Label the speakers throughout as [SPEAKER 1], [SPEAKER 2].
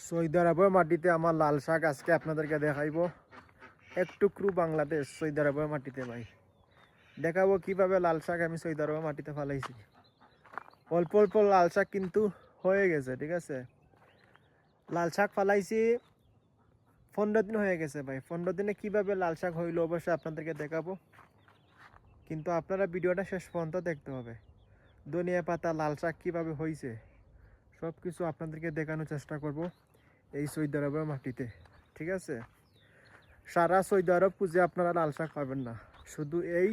[SPEAKER 1] Saudi আরবের মাটিতে আমার লাল শাক আজকে আপনাদেরকে দেখাইবো। এক টুকরো বাংলাদেশ সৌদি আরবের মাটিতে ভাই দেখাবো কিভাবে লাল শাক আমি সৌদি আরবের মাটিতে ফালাইছি। অল্প অল্প লাল শাক কিন্তু হয়ে গেছে, ঠিক আছে। লাল শাক ফালাইছি 15 দিন হয়ে গেছে ভাই। 15 দিনে কিভাবে লাল শাক হইলো অবশ্যই আপনাদেরকে দেখাবো, কিন্তু আপনারা ভিডিওটা শেষ পর্যন্ত দেখতে হবে। ধনিয়া পাতা লাল শাক কিভাবে হয়েছে সব কিছু আপনাদেরকে দেখানোর চেষ্টা করব এই সৌদি আরবের মাটিতে, ঠিক আছে। সারা সৌদি আরব খুঁজে আপনারা লাল শাক পাবেন না, শুধু এই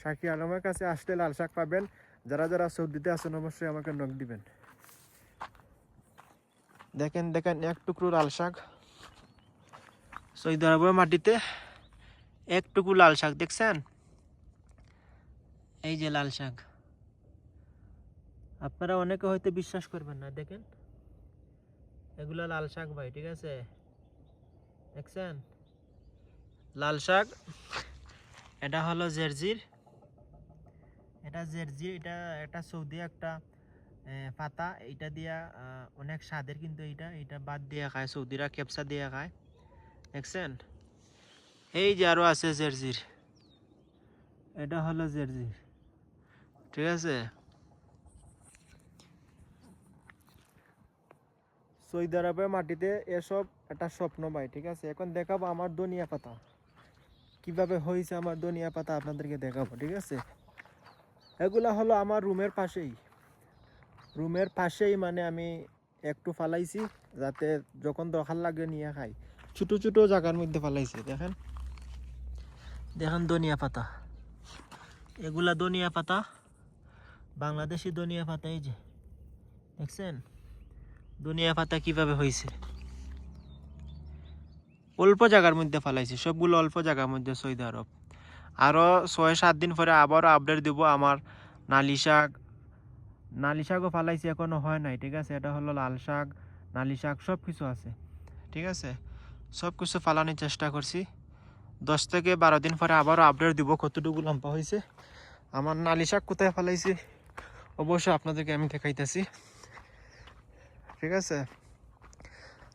[SPEAKER 1] শাকির আলমের কাছে আসলে লাল শাক পাবেন। যারা যারা সৌদিতে আছেন অবশ্যই আমাকে নক দিবেন। দেখেন দেখেন এক টুকরো লাল শাক সৌদি আরবের মাটিতে, এক টুকরো লাল শাক দেখছেন, এই যে লাল শাক। আপনারা অনেকে হয়তো বিশ্বাস করবেন না, দেখেন এগুলো লাল শাক ভাই, ঠিক আছে। দেখছেন লাল শাক, এটা হলো জেরজির, এটা জেরজির, এটা সৌদি একটা পাতা। এটা দিয়া অনেক স্বাদের, কিন্তু এটা বাদ দিয়ে খায় সৌদিরা, কেপসা দিয়ে খায়। দেখছেন এই যে আরো আছে জেরজির, এটা হলো জেরজির, ঠিক আছে। সৌদি আরবের মাটিতে এসব একটা স্বপ্ন ভাই, ঠিক আছে। এখন দেখাবো আমার ধনিয়া পাতা কিভাবে হয়েছে, আমার ধনিয়া পাতা আপনাদেরকে দেখাবো, ঠিক আছে। এগুলা হলো আমার রুমের পাশেই মানে আমি একটু ফালাইছি, যাতে যখন দরকার লাগে নিয়ে খাই। ছোট ছোট জায়গার মধ্যে ফালাইছি। দেখেন দেখেন ধনিয়া পাতা, এগুলা ধনিয়া পাতা, বাংলাদেশি ধনিয়া পাতা। এই যে দেখছেন ধনিয়া পাতা কিভাবে হয়েছে, অল্প জায়গার মধ্যে ফালাইছি, সবগুলো অল্প জায়গার মধ্যে সৌদি আরব। আরও 6-7 দিন পরে আবারও আপডেট দিব আমার নালি শাকও ফালাইছি, এখনো হয় নাই, ঠিক আছে। এটা হলো লাল শাক, নালি শাক সব কিছু আছে, ঠিক আছে। সব কিছু ফালানোর চেষ্টা করছি। 10 থেকে 12 দিন পরে আবারও আপডেট দিব কতটুকু লম্বা হয়েছে। আমার নালি শাক কোথায় ফালাইছি অবশ্যই আপনাদেরকে আমি দেখাইতেছি, ঠিক আছে।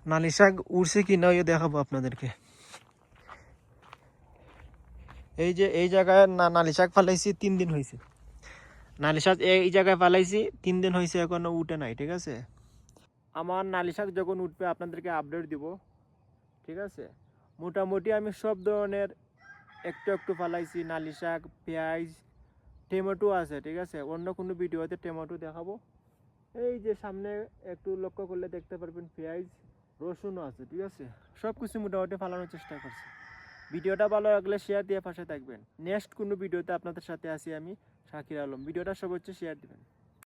[SPEAKER 1] নালি শাক উড়ছে কি না দেখাবো আপনাদেরকে। এই যে এই জায়গায় নালি শাক ফালাইছি 3 দিন হয়েছে। নালি শাক এই জায়গায় ফালাইছি 3 দিন হয়েছে, এখনো উঠে নাই, ঠিক আছে। আমার নালি শাক যখন উঠবে আপনাদেরকে আপডেট দিব, ঠিক আছে। মোটামুটি আমি সব ধরনের একটু একটু ফালাইছি, নালি শাক, পেঁয়াজ, টমেটো আছে, ঠিক আছে। অন্য কোনো ভিডিওতে টমেটো দেখাবো। এই যে সামনে একটু লক্ষ্য করলে দেখতে পারবেন পেঁয়াজ, রসুনও আছে, ঠিক আছে। সব কিছু মোটামুটি ফালানোর চেষ্টা করছি। ভিডিওটা ভালো লাগলে শেয়ার দিয়ে পাশে থাকবেন। নেক্সট কোনো ভিডিওতে আপনাদের সাথে আসি আমি শাকির আলম। ভিডিওটা সর্বোচ্চ শেয়ার দিবেন।